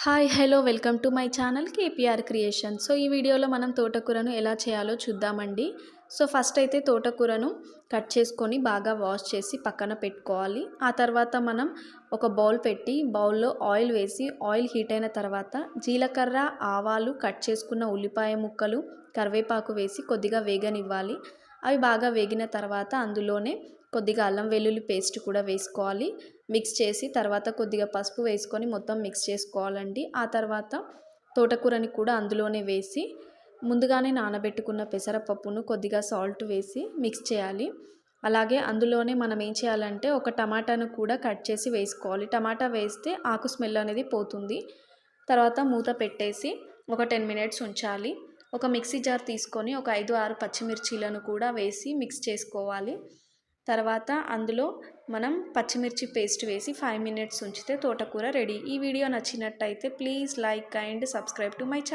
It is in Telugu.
Hi hello welcome to my channel KPR creation. So ఈ వీడియోలో మనం తోటకూరను ఎలా చేయాలో చూద్దామండి. సో ఫస్ట్ అయితే తోటకూరను కట్ చేసుకొని బాగా వాష్ చేసి పక్కన పెట్టుకోవాలి. ఆ తర్వాత మనం ఒక బౌల్ పెట్టి బౌల్లో ఆయిల్ వేసి ఆయిల్ హీట్ అయిన తర్వాత జీలకర్ర, ఆవాలు, కట్ చేసుకున్న ఉల్లిపాయ ముక్కలు, కరివేపాకు వేసి కొద్దిగా వేగనివ్వాలి. అవి బాగా వేగిన తర్వాత అందులోనే కొద్దిగా అల్లం వెల్లుల్లి పేస్ట్ కూడా వేసుకోవాలి. మిక్స్ చేసి తర్వాత కొద్దిగా పసుపు వేసుకొని మొత్తం మిక్స్ చేసుకోవాలండి. ఆ తర్వాత తోటకూరని కూడా అందులోనే వేసి ముందుగానే నానబెట్టుకున్న పెసరపప్పును కొద్దిగా సాల్ట్ వేసి మిక్స్ చేయాలి. అలాగే అందులోనే మనం ఏం చేయాలంటే ఒక టమాటాను కూడా కట్ చేసి వేసుకోవాలి. టమాటా వేస్తే ఆకు స్మెల్ అనేది పోతుంది. తర్వాత మూత పెట్టేసి ఒక 10 మినిట్స్ ఉంచాలి. ఒక మిక్సీ జార్ తీసుకొని ఒక 5-6 పచ్చిమిర్చీలను కూడా వేసి మిక్స్ చేసుకోవాలి. తర్వాత అందులో మనం పచ్చిమిర్చి పేస్ట్ వేసి 5 మినిట్స్ ఉంచితే తోటకూర రెడీ. ఈ వీడియో నచ్చినట్టయితే please like and subscribe to my channel.